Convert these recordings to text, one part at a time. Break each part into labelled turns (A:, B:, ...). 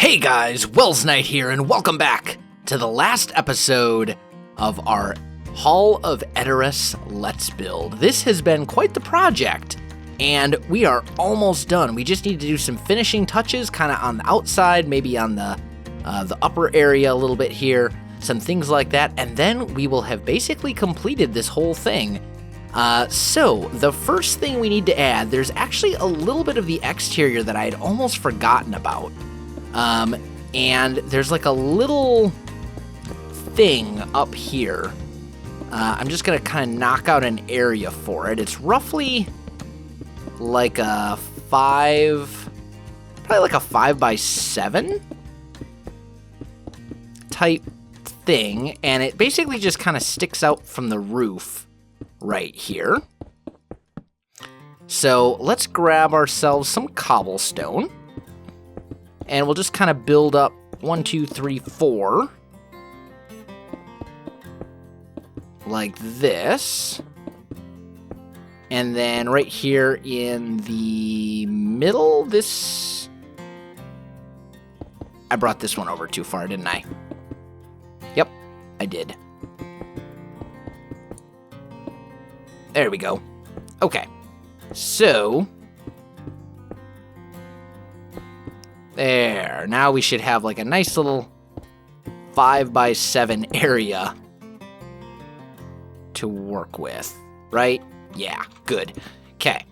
A: Hey guys, Welsknight here, and welcome back to the last episode of our Hall of Edoras Let's Build. This has been quite the project, and we are almost done. We just need to do some finishing touches, kind of on the outside, maybe on the upper area a little bit here, some things like that, and then we will have basically completed this whole thing. So the first thing we need to add, there's actually a little bit of the exterior that I had almost forgotten about. And there's like a little thing up here. I'm just gonna kind of knock out an area for it. It's roughly like a probably like a 5x7 type thing, and it basically just kind of sticks out from the roof right here. So let's grab ourselves some cobblestone. And we'll just kind of build up 1, 2, 3, 4. Like this. And then right here in the middle, I brought this one over too far, didn't I? Yep, I did. There we go. Okay. So there, now we should have like a nice little 5x7 area to work with, right? Yeah, good. Okay,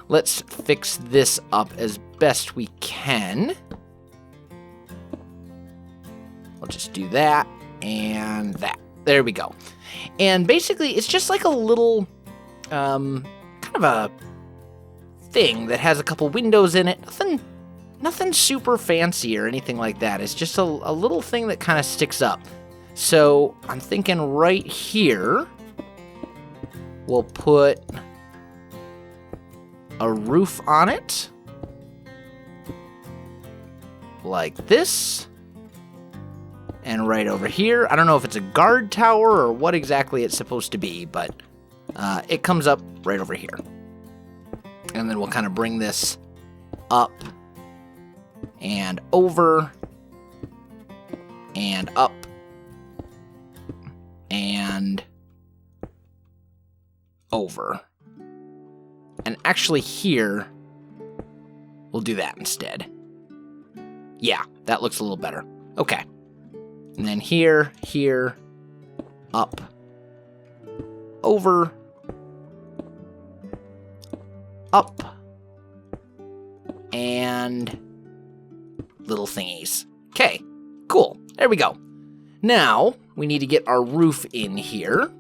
A: let's fix this up as best we can. We'll just do that and that. There we go. And basically, it's just like a little, kind of a thing that has a couple windows in it. Nothing super fancy or anything like that. It's just a little thing that kind of sticks up. So I'm thinking right here, we'll put a roof on it. Like this. And right over here, I don't know if it's a guard tower or what exactly it's supposed to be, but it comes up right over here. And then we'll kind of bring this up and over, and up, and over. And actually here, we'll do that instead. Yeah, that looks a little better. Okay. And then here, up, over, up, and little thingies. Okay, cool. There we go. Now, we need to get our roof in here.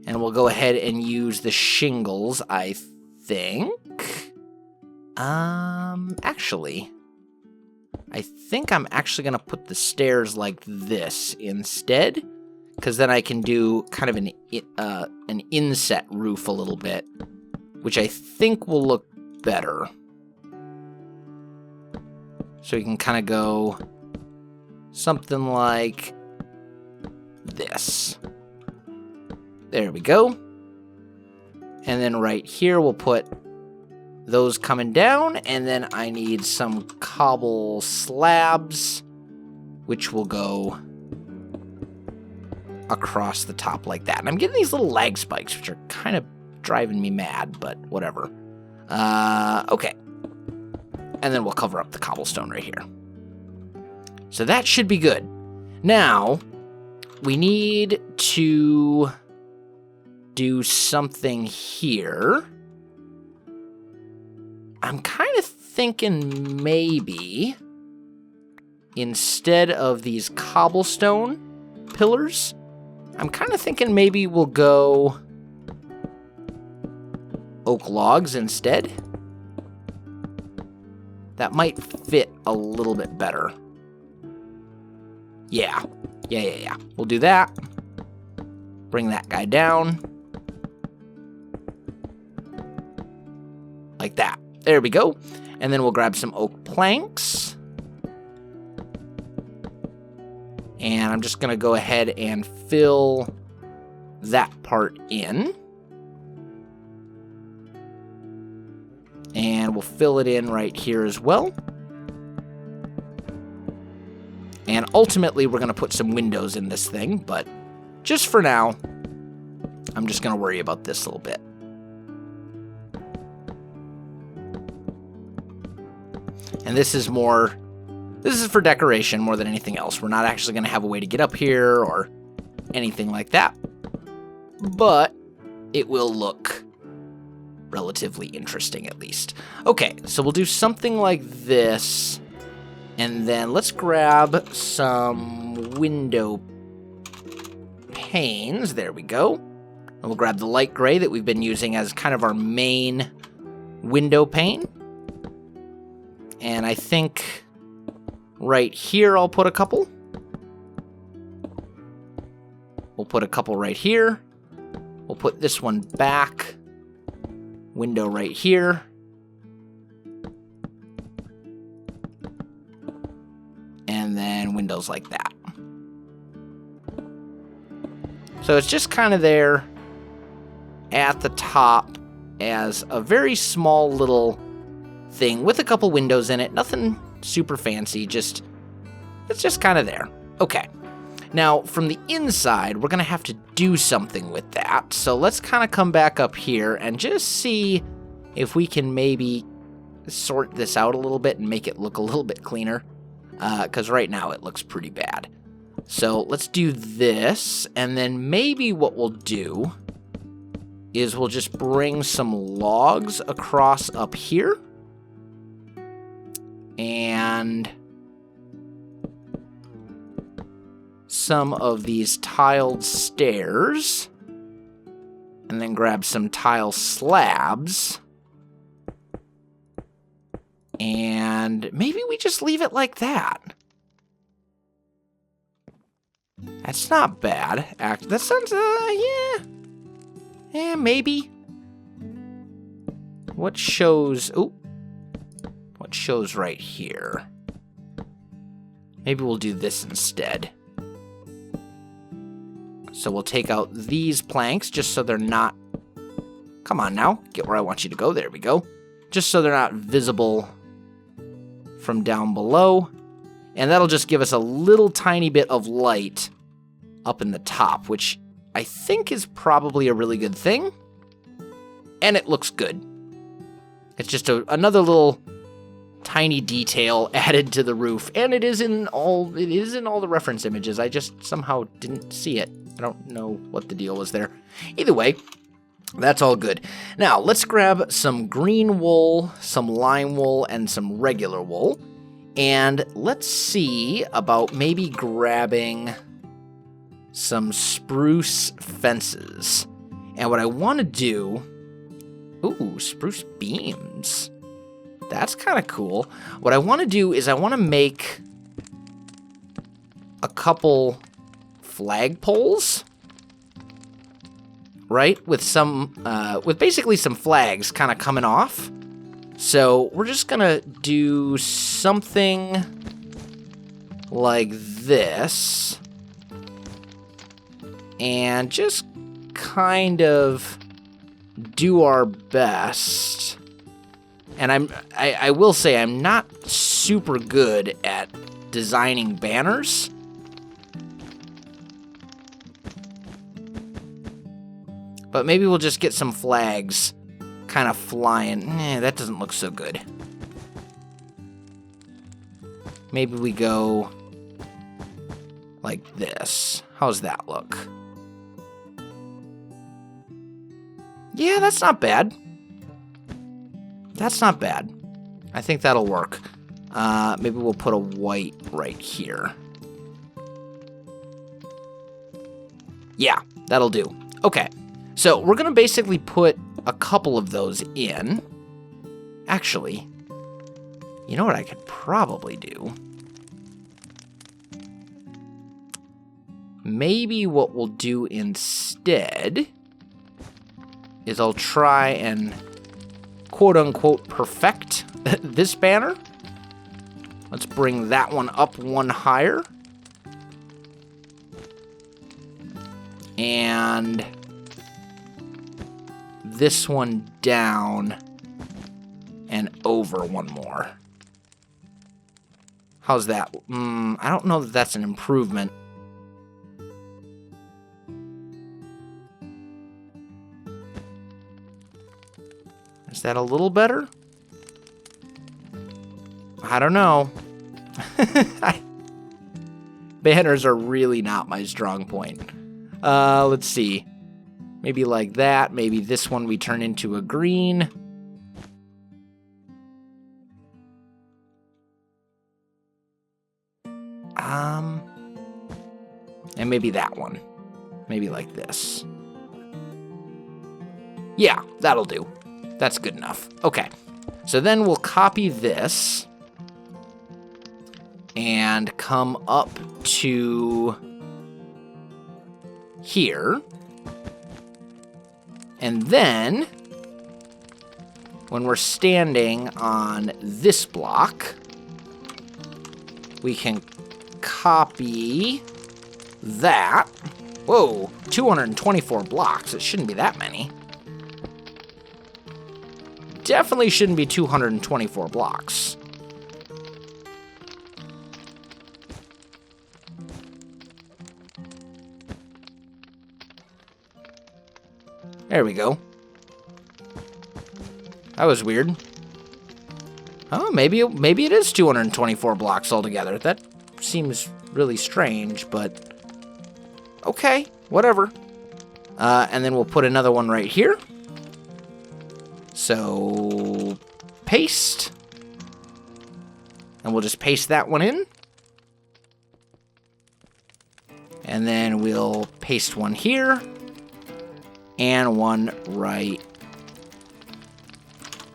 A: And we'll go ahead and use the shingles, I think. Actually, I think I'm actually going to put the stairs like this instead. Because then I can do kind of an inset roof a little bit. Which I think will look better. So you can kind of go something like this. There we go. And then right here we'll put those coming down. And then I need some cobble slabs, which will go across the top like that. And I'm getting these little lag spikes, which are kind of driving me mad, but whatever. Okay. And then we'll cover up the cobblestone right here. So that should be good. Now, we need to do something here. I'm kind of thinking maybe instead of these cobblestone pillars, I'm kind of thinking maybe we'll go oak logs instead. That might fit a little bit better. Yeah. We'll do that. Bring that guy down. Like that. There we go. And then we'll grab some oak planks. And I'm just going to go ahead and fill that part in. And we'll fill it in right here as well. And ultimately, we're going to put some windows in this thing, but just for now, I'm just going to worry about this a little bit. And this is for decoration more than anything else. We're not actually going to have a way to get up here or anything like that. But it will look relatively interesting at least. Okay, so we'll do something like this. And then let's grab some window panes. There we go. And we'll grab the light gray that we've been using as kind of our main window pane. And I think right here I'll put a couple. We'll put a couple right here. We'll put this one back. Window right here. And then windows like that. So it's just kind of there at the top as a very small little thing with a couple windows in it. Nothing super fancy, it's just kind of there. Okay. Now, from the inside, we're going to have to do something with that. So let's kind of come back up here and just see if we can maybe sort this out a little bit and make it look a little bit cleaner. Because right now it looks pretty bad. So let's do this, and then maybe what we'll do is we'll just bring some logs across up here. And some of these tiled stairs. And then grab some tile slabs. And maybe we just leave it like that. That's not bad. That sounds, yeah, maybe. What shows right here? Maybe we'll do this instead. So we'll take out these planks just so they're not... Come on now, get where I want you to go. There we go. Just so they're not visible from down below. And that'll just give us a little tiny bit of light up in the top, which I think is probably a really good thing. And it looks good. It's just another little tiny detail added to the roof, and it is in all the reference images. I just somehow didn't see it. I don't know what the deal was there. Either way, that's all good. Now, let's grab some green wool, some lime wool, and some regular wool. And let's see about maybe grabbing some spruce fences. And what I want to do... Ooh, spruce beams. That's kind of cool. What I want to do is I want to make a couple flagpoles, right? With basically some flags kind of coming off. So we're just going to do something like this. And just kind of do our best. And I will say I'm not super good at designing banners. But maybe we'll just get some flags kind of flying. That doesn't look so good. Maybe we go like this. How's that look? Yeah, that's not bad. That's not bad. I think that'll work. Maybe we'll put a white right here. Yeah, that'll do. Okay, so we're going to basically put a couple of those in. Actually, you know what I could probably do? Maybe what we'll do instead is I'll try and quote-unquote perfect this banner. Let's bring that one up one higher. And this one down and over one more. How's that? I don't know that that's an improvement. Is that a little better? I don't know. Banners are really not my strong point. Let's see. Maybe like that. Maybe this one we turn into a green. And maybe that one. Maybe like this. Yeah, that'll do. That's good enough. Okay. So then we'll copy this and come up to here. And then when we're standing on this block, we can copy that. Whoa, 224 blocks. It shouldn't be that many. Definitely shouldn't be 224 blocks. There we go. That was weird. Oh, maybe it is 224 blocks altogether. That seems really strange, but okay, whatever. And then we'll put another one right here. So, paste. And we'll just paste that one in. And then we'll paste one here. And one right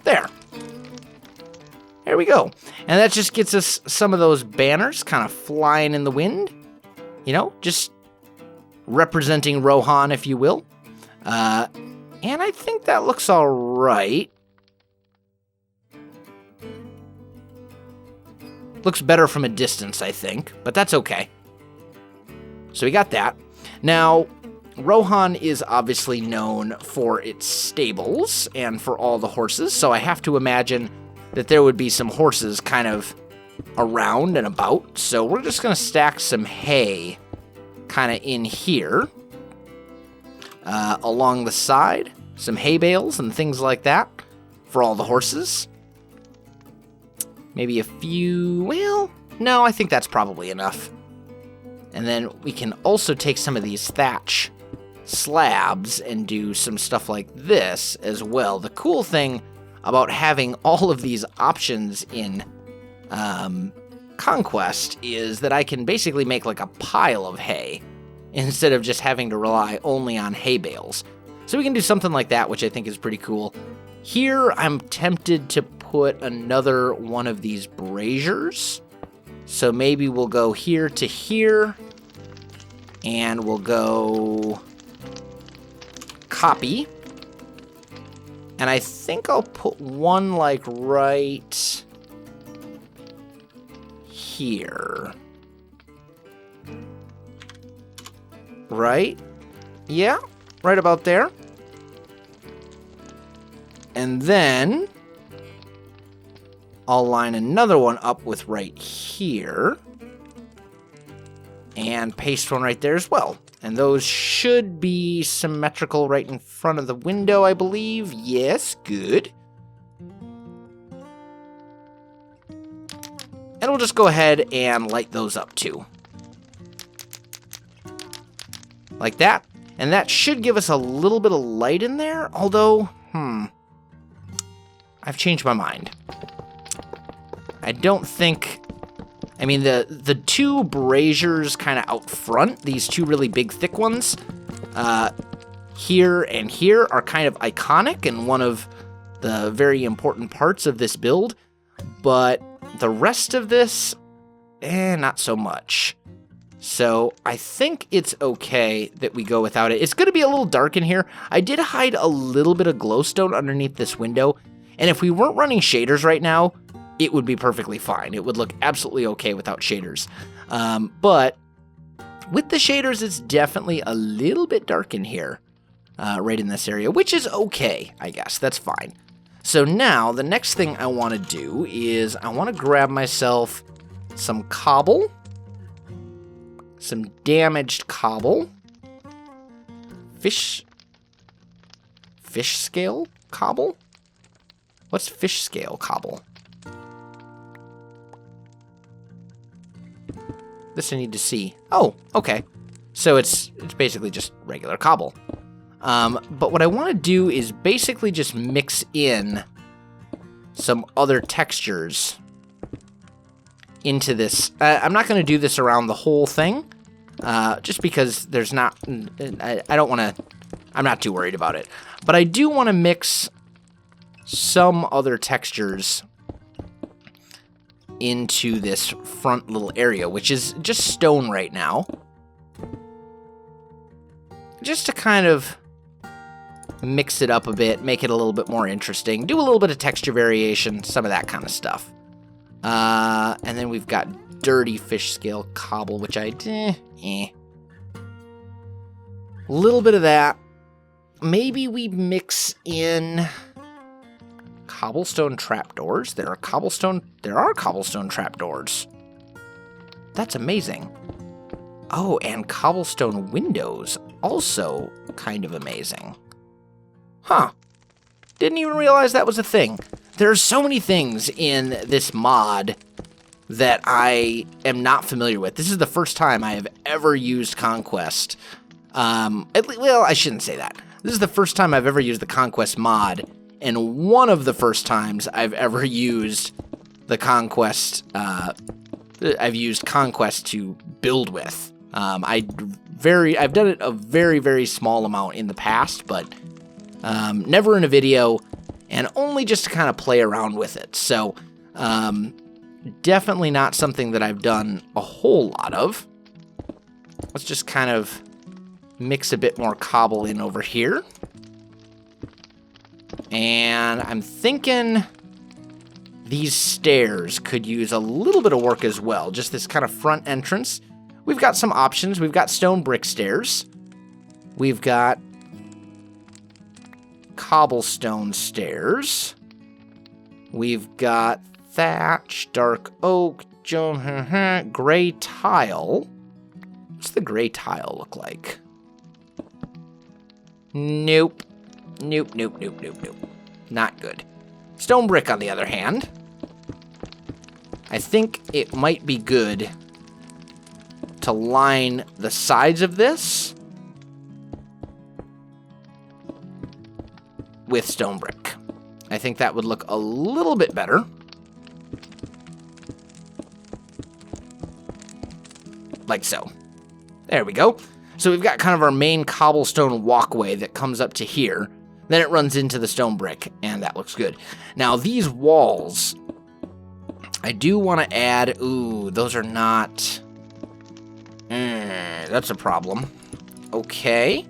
A: there. There we go. And that just gets us some of those banners kind of flying in the wind. You know, just representing Rohan, if you will. And I think that looks all right. Looks better from a distance, I think, but that's okay. So we got that. Now, Rohan is obviously known for its stables and for all the horses, so I have to imagine that there would be some horses kind of around and about. So we're just going to stack some hay kind of in here. Along the side, some hay bales and things like that for all the horses. Maybe a few, well, no, I think that's probably enough. And then we can also take some of these thatch slabs and do some stuff like this as well. The cool thing about having all of these options in Conquest is that I can basically make like a pile of hay instead of just having to rely only on hay bales. So we can do something like that, which I think is pretty cool. Here, I'm tempted to put another one of these braziers. So maybe we'll go here to here, and we'll go copy. And I think I'll put one like right here. Right? Yeah, right about there. And then I'll line another one up with right here. And paste one right there as well. And those should be symmetrical right in front of the window, I believe. Yes, good. And we'll just go ahead and light those up too. Like that. And that should give us a little bit of light in there, although, I've changed my mind. I don't think, I mean, the two braziers kind of out front, these two really big thick ones, here and here are kind of iconic and one of the very important parts of this build, but the rest of this, not so much. So I think it's okay that we go without it. It's going to be a little dark in here. I did hide a little bit of glowstone underneath this window, and if we weren't running shaders right now, it would be perfectly fine. It would look absolutely okay without shaders. But with the shaders, it's definitely a little bit dark in here, right in this area, which is okay, I guess. That's fine. So now, the next thing I want to do is I want to grab myself some cobble, some damaged cobble, fish scale cobble? What's fish scale cobble? This I need to see. Oh, okay. So it's basically just regular cobble. But what I want to do is basically just mix in some other textures into this. I'm not going to do this around the whole thing, just because there's not, I don't want to, I'm not too worried about it. But I do want to mix some other textures into this front little area, which is just stone right now. Just to kind of mix it up a bit, make it a little bit more interesting, do a little bit of texture variation, some of that kind of stuff. And then we've got dirty fish scale cobble, which a little bit of that. Maybe we mix in cobblestone trapdoors. There are cobblestone trapdoors. That's amazing. Oh, and cobblestone windows, also kind of amazing. Huh. Didn't even realize that was a thing. There are so many things in this mod that I am not familiar with. This is the first time I have ever used Conquest. Well, I shouldn't say that. This is the first time I've ever used the Conquest mod, and one of the first times I've ever used the Conquest, I've used Conquest to build with. I've done it a very, very small amount in the past, but never in a video, and only just to kind of play around with it. So, definitely not something that I've done a whole lot of. Let's just kind of mix a bit more cobble in over here. And I'm thinking these stairs could use a little bit of work as well. Just this kind of front entrance. We've got some options. We've got stone brick stairs. We've got cobblestone stairs. We've got thatch, dark oak, gray tile. What's the gray tile look like? Nope. Nope. Not good. Stone brick, on the other hand. I think it might be good to line the sides of this with stone brick. I think that would look a little bit better. Like so. There we go. So we've got kind of our main cobblestone walkway that comes up to here. Then it runs into the stone brick, and that looks good. Now, these walls, I do want to add... Ooh, those are not... that's a problem. Okay.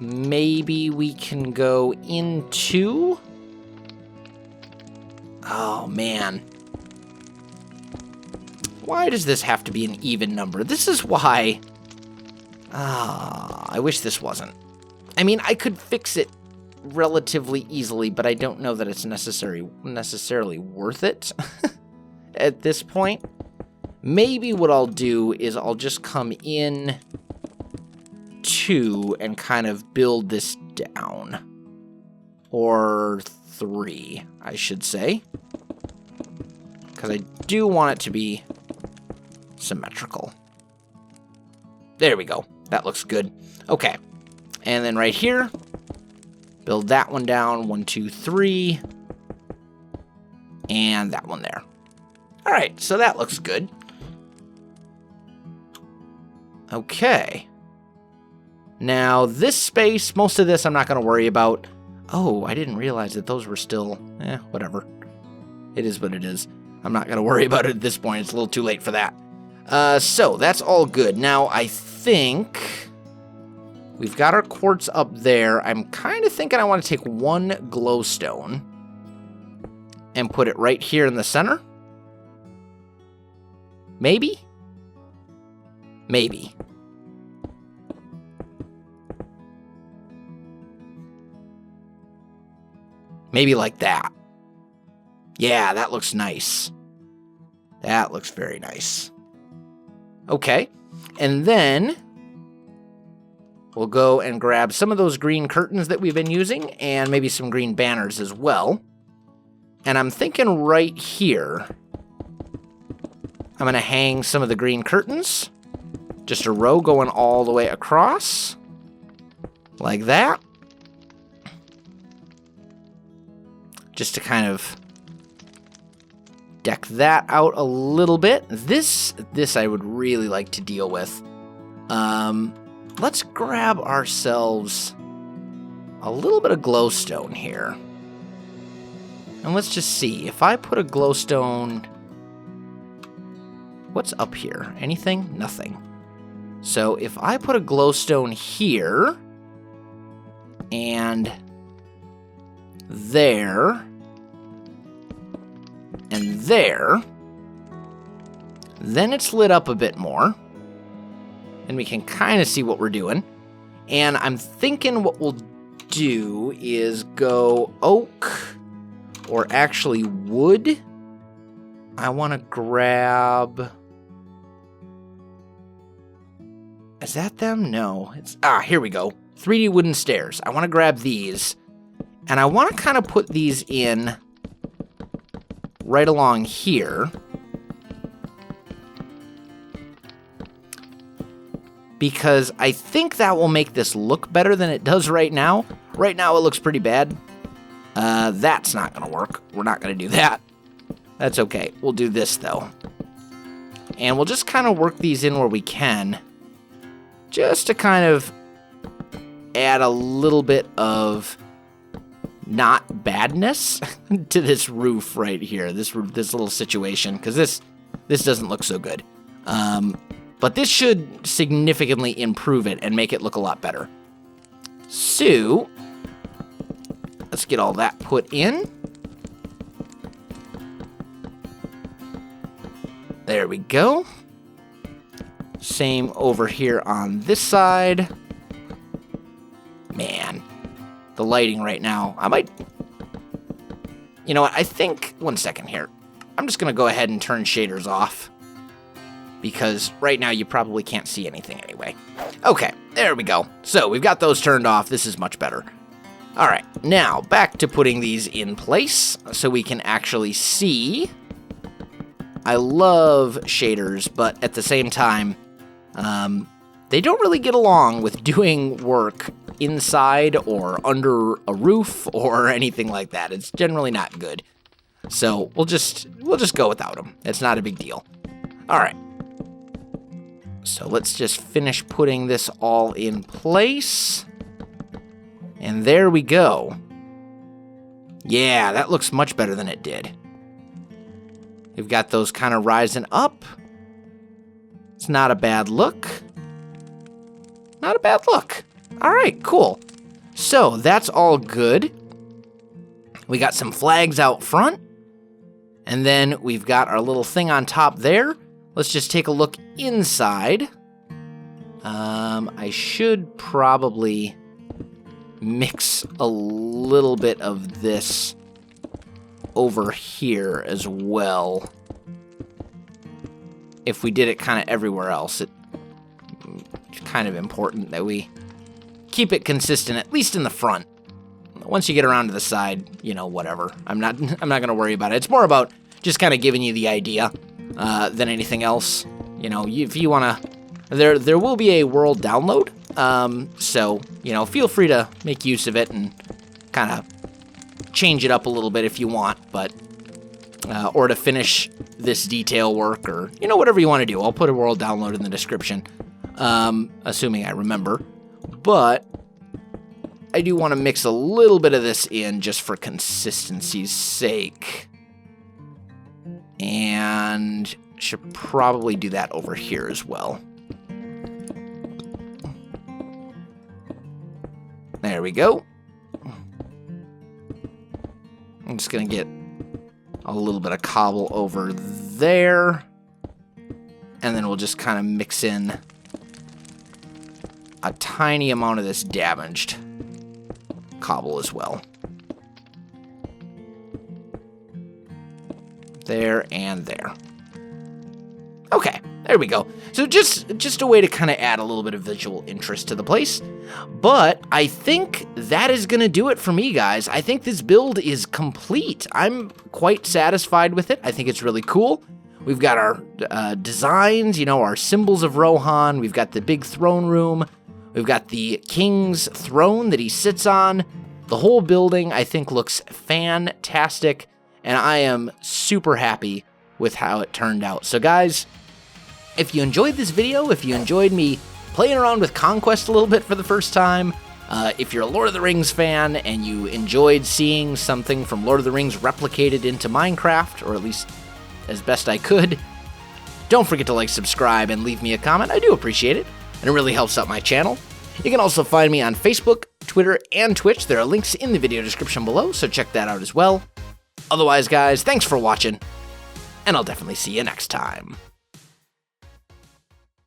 A: Maybe we can go into... Oh, man. Why does this have to be an even number? This is why... I wish this wasn't. I mean, I could fix it relatively easily, but I don't know that it's necessarily worth it at this point. Maybe what I'll do is I'll just come in 2 and kind of build this down. Or 3, I should say. Because I do want it to be symmetrical. There we go. That looks good. Okay. And then right here, build that one down. 1, 2, 3. And that one there. All right, so that looks good. Okay. Now, this space, most of this I'm not going to worry about. Oh, I didn't realize that those were still... whatever. It is what it is. I'm not going to worry about it at this point. It's a little too late for that. So, that's all good. Now, I think we've got our quartz up there. I'm kind of thinking I want to take one glowstone and put it right here in the center. Maybe? Maybe. Maybe like that. Yeah, that looks nice. That looks very nice. Okay, and then we'll go and grab some of those green curtains that we've been using and maybe some green banners as well. And I'm thinking right here, I'm going to hang some of the green curtains. Just a row going all the way across. Like that. Just to kind of deck that out a little bit. This I would really like to deal with. Let's grab ourselves a little bit of glowstone here. And let's just see. If I put a glowstone... What's up here? Anything? Nothing. So if I put a glowstone here... And... there... And there... Then it's lit up a bit more. And we can kind of see what we're doing. And I'm thinking what we'll do is go oak... Or actually wood. I want to grab... Is that them? No. It's here we go. 3D wooden stairs. I want to grab these. And I want to kind of put these in right along here. Because I think that will make this look better than it does right now. Right now it looks pretty bad. That's not going to work. We're not going to do that. That's okay. We'll do this, though. And we'll just kind of work these in where we can. Just to kind of add a little bit of not badness to this roof right here. This little situation. Because this doesn't look so good. But this should significantly improve it and make it look a lot better. So... let's get all that put in. There we go. Same over here on this side. Man, the lighting right now. I might... You know what? I think... One second here. I'm just going to go ahead and turn shaders off. Because right now you probably can't see anything anyway. Okay, there we go. So we've got those turned off. This is much better. Alright, now back to putting these in place so we can actually see. I love shaders, but at the same time, they don't really get along with doing work inside or under a roof or anything like that. It's generally not good. So we'll just go without them. It's not a big deal. Alright. So let's just finish putting this all in place. And there we go. Yeah, that looks much better than it did. We've got those kind of rising up. It's not a bad look. Not a bad look. All right, cool. So that's all good. We got some flags out front. And then we've got our little thing on top there. Let's just take a look inside. I should probably mix a little bit of this over here as well. If we did it kind of everywhere else, it's kind of important that we keep it consistent, at least in the front. Once you get around to the side, you know, whatever. I'm not going to worry about it. It's more about just kind of giving you the idea than anything else. You know, if you want to... There will be a world download, so, you know, feel free to make use of it and kind of change it up a little bit if you want, but, or to finish this detail work, or, you know, whatever you want to do. I'll put a world download in the description, assuming I remember, but I do want to mix a little bit of this in just for consistency's sake, and should probably do that over here as well. There we go. I'm just going to get a little bit of cobble over there. And then we'll just kind of mix in a tiny amount of this damaged cobble as well. There and there. Okay, there we go. So just a way to kind of add a little bit of visual interest to the place. But I think that is going to do it for me, guys. I think this build is complete. I'm quite satisfied with it. I think it's really cool. We've got our designs, you know, our symbols of Rohan. We've got the big throne room. We've got the king's throne that he sits on. The whole building, I think, looks fantastic, and I am super happy with how it turned out. So guys, if you enjoyed this video, if you enjoyed me playing around with Conquest a little bit for the first time, if you're a Lord of the Rings fan and you enjoyed seeing something from Lord of the Rings replicated into Minecraft, or at least as best I could, don't forget to like, subscribe, and leave me a comment. I do appreciate it, and it really helps out my channel. You can also find me on Facebook, Twitter, and Twitch. There are links in the video description below, so check that out as well. Otherwise, guys, thanks for watching, and I'll definitely see you next time.